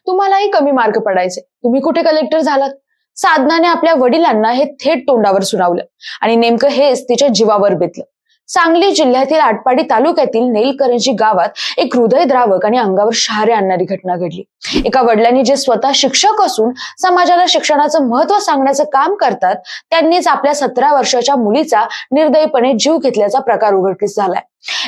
तुम्हालाही कमी मार्क पडायचे, तुम्ही कुठे कलेक्टर झालात? साधनाने आपल्या वडिलांना हे थेट तोंडावर सुनावलं आणि नेमकं हेच तिच्या जीवावर बेतलं. सांगली जिल्ह्यातील आटपाडी तालुक्यातील नेलकरंजी गावात एक हृदयद्रावक आणि अंगावर शहारे आणणारी घटना घडली. एका वडिलांनी जे स्वतः शिक्षक असून समाजाला शिक्षणाचं महत्व सांगण्याचं काम करतात, त्यांनीच आपल्या 17 वर्षाच्या मुलीचा निर्दयीपणे जीव घेतल्याचा प्रकार उघडकीस झालाय.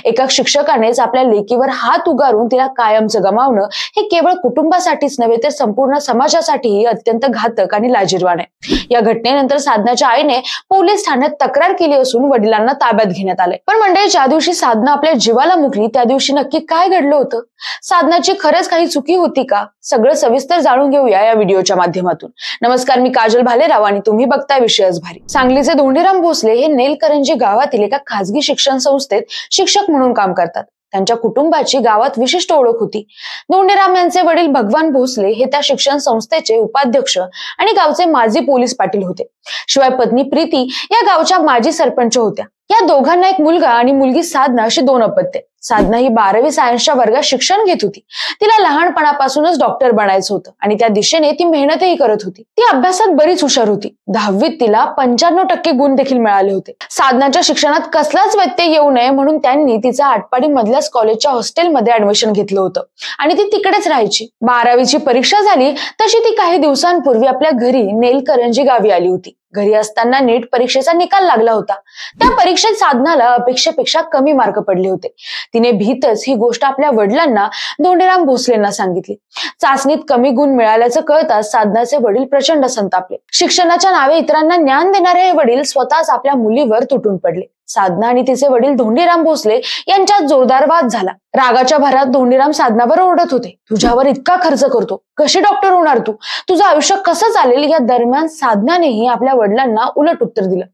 एका शिक्षकानेच आपल्या लेकीवर हात उगारून तिला कायमचं गमावणं हे केवळ कुटुंबासाठीच नव्हे तर संपूर्ण समाजासाठीही अत्यंत घातक आणि लाजिरवाण आहे. या घटनेनंतर साधनाच्या आईने पोलीस ठाण्यात तक्रार केली असून वडिलांना ताब्यात घेण्यात आले. पण मंडळी, ज्या दिवशी साधना आपल्या जीवाला मुकली त्या दिवशी नक्की काय घडलं होतं? साधनाची खरंच काही चुकी होती का? सगळं सविस्तर जाणून घेऊया या व्हिडिओच्या माध्यमातून. नमस्कार, मी काजल भालेराव आणि तुम्ही बघताय विषयच भारी. सांगलीचे धोंडीराम भोसले हे नेलकरंजी गावातील एका खासगी शिक्षण संस्थेत शिक्षक म्हणून काम करतात. त्यांच्या कुटुंबाची गावात विशिष्ट ओळख होती. धोंडीराम यांचे वडील भगवान भोसले हे त्या शिक्षण संस्थेचे उपाध्यक्ष आणि गावचे माजी पोलीस पाटील होते. शिवाय पत्नी प्रीती या गावच्या माजी सरपंच होत्या. या दोघांना एक मुलगा आणि मुलगी साधना अशी 2 अपत्ये. साधना ही 12वी सायन्सच्या वर्गात शिक्षण घेत होती. तिला लहानपणापासूनच डॉक्टर बनायचं होतं आणि त्या दिशेने ती मेहनतही करत होती. ती अभ्यासात बरीच हुशार होती. 10वीत तिला 95% गुण देखील मिळाले होते. साधनाच्या शिक्षणात कसलाच व्यत्यय येऊ नये म्हणून त्यांनी तिचा आटपाडी मधल्याच कॉलेजच्या हॉस्टेलमध्ये ऍडमिशन घेतलं होतं आणि ती तिकडेच राहायची. 12वीची परीक्षा झाली तशी ती काही दिवसांपूर्वी आपल्या घरी नेलकरंजी गावी आली होती. घरी असताना नीट परीक्षेचा निकाल लागला होता. त्या परीक्षेत साधनाला अपेक्षेपेक्षा कमी मार्क पडले होते. तिने भीतच ही गोष्ट आपल्या वडिलांना धोंडीराम भोसलेंना सांगितली. चाचणीत कमी गुण मिळाल्याचं कळताच साधनाचे वडील प्रचंड संतापले. शिक्षणाच्या नावे इतरांना ज्ञान देणारे हे वडील स्वतःच आपल्या मुलीवर तुटून पडले. साधना आणि तिचे वडील धोंडीराम भोसले यांच्यात जोरदार वाद झाला. रागाच्या भरात धोंडीराम साधनावर ओरडत होते, तुझ्यावर इतका खर्च करतो, कशी डॉक्टर होणार तू? तुझं आयुष्य कसं चालेल? या दरम्यान साधनानेही आपल्या वडिलांना उलट उत्तर दिलं,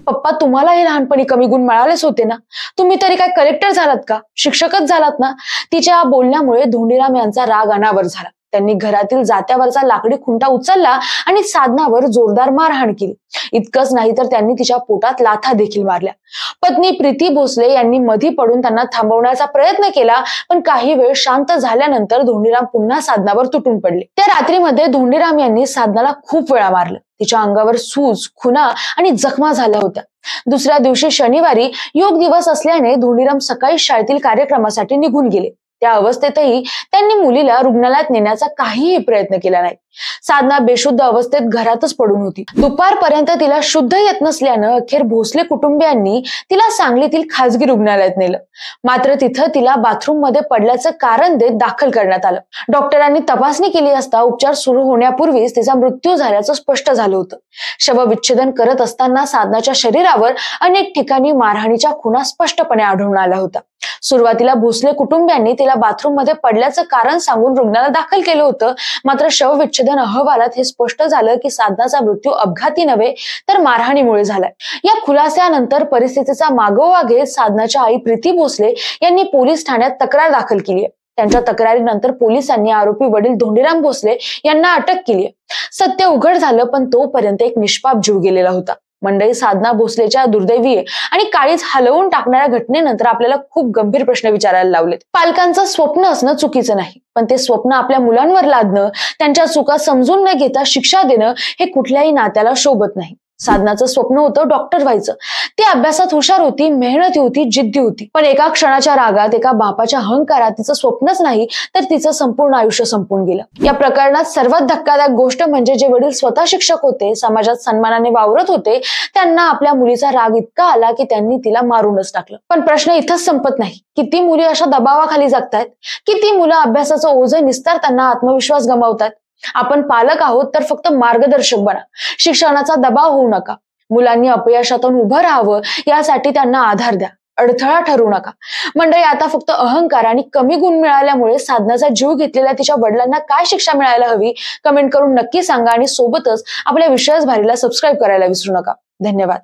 पप्पा, तुम्हालाही लहानपणी कमी गुण मिळालेच होते ना? तुम्ही तरी काय कलेक्टर झालात का? शिक्षकच झालात ना? तिच्या बोलण्यामुळे धोंडीराम यांचा राग अनावर झाला. त्यांनी घरातील जात्यावरचा लाकडी खुंटा उचलला आणि साधनावर जोरदार मारहाण केली. इतकंच नाही तर त्यांनी तिच्या पोटात लाथा देखील मारल्या. पत्नी प्रीती भोसले यांनी मधी पडून त्यांना थांबवण्याचा प्रयत्न केला, पण काही वेळ शांत झाल्यानंतर धोंडीराम पुन्हा साधनावर तुटून पडले. त्या रात्रीमध्ये धोंडीराम यांनी साधनाला खूप वेळा मारलं. तिच्या अंगावर सूज, खुणा आणि जखमा झाल्या होत्या. दुसऱ्या दिवशी शनिवारी योग दिवस असल्याने धोंडीराम सकाळी शाळेतील कार्यक्रमासाठी निघून गेले. त्या अवस्थेतही त्यांनी मुलीला रुग्णालयात नेण्याचा काहीही प्रयत्न केला नाही. साधना बेशुद्ध अवस्थेत घरातच पडून होती. दुपारपर्यंत तिला शुद्ध येत नसल्यानं अखेर भोसले कुटुंबियांनी तिला सांगलीतील खासगी रुग्णालयात नेलं. मात्र तिथं तिला बाथरूम मध्ये पडल्याचं कारण देत दाखल करण्यात आलं. डॉक्टरांनी तपासणी केली असता उपचार सुरू होण्यापूर्वीच तिचा मृत्यू झाल्याचं स्पष्ट झालं होतं. शवविच्छेदन करत असताना साधनाच्या शरीरावर अनेक ठिकाणी मारहाणीच्या खुणा स्पष्टपणे आढळून आल्या होत्या. सुरुवातीला भोसले कुटुंबियांनी तिला बाथरूम मध्ये पडल्याचं कारण सांगून रुग्णालयात दाखल केलं होतं. मात्र शवविच्छेदन अहवालात हे स्पष्ट झालं की साधनाचा मृत्यू अपघाती नव्हे तर मारहाणीमुळे झालाय. या खुलास्यानंतर परिस्थितीचा मागोवा घेत साधनाच्या आई प्रीती भोसले यांनी पोलीस ठाण्यात तक्रार दाखल केली आहे. त्यांच्या तक्रारीनंतर पोलिसांनी आरोपी वडील धोंडीराम भोसले यांना अटक केली आहे. सत्य उघड झालं, पण तोपर्यंत एक निष्पाप जीव गेलेला होता. मंडळी, साधना भोसलेच्या दुर्दैवी आणि काळीज हलवून टाकणाऱ्या घटनेनंतर आपल्याला खूप गंभीर प्रश्न विचारायला लावलेत. पालकांचं स्वप्न असणं चुकीचं नाही, पण ते स्वप्न आपल्या मुलांवर लादणं, त्यांच्या चुका समजून न घेता शिक्षा देणं हे कुठल्याही नात्याला शोभत नाही. साधनाचं स्वप्न होतं डॉक्टर व्हायचं. ती अभ्यासात हुशार होती, मेहनती होती, जिद्दी होती. पण एका क्षणाच्या रागात, एका बापाच्या अहंकारात तिचं स्वप्नच नाही तर तिचं संपूर्ण आयुष्य संपून गेलं. या प्रकरणात सर्वात धक्कादायक गोष्ट म्हणजे जे वडील स्वतः शिक्षक होते, समाजात सन्मानाने वावरत होते, त्यांना आपल्या मुलीचा राग इतका आला की त्यांनी तिला मारूनच टाकलं. पण प्रश्न इथंच संपत नाही. किती मुली अशा दबावाखाली जगतायत? किती मुलं अभ्यासाचं ओझं निस्तारताना आत्मविश्वास गमावतात? आपण पालक आहोत तर फक्त मार्गदर्शक बना. शिक्षणाचा दबाव होऊ नका. मुलांनी अपयशातून उभं राहावं यासाठी त्यांना आधार द्या. अडथळा ठरू नका. मंडळी, आता फक्त अहंकार आणि कमी गुण मिळाल्यामुळे साधनाचा जीव घेतलेल्या तिच्या वडिलांना काय शिक्षा मिळायला हवी? कमेंट करून नक्की सांगा आणि सोबतच आपल्या विषयच भारीला सबस्क्राईब करायला विसरू नका. धन्यवाद.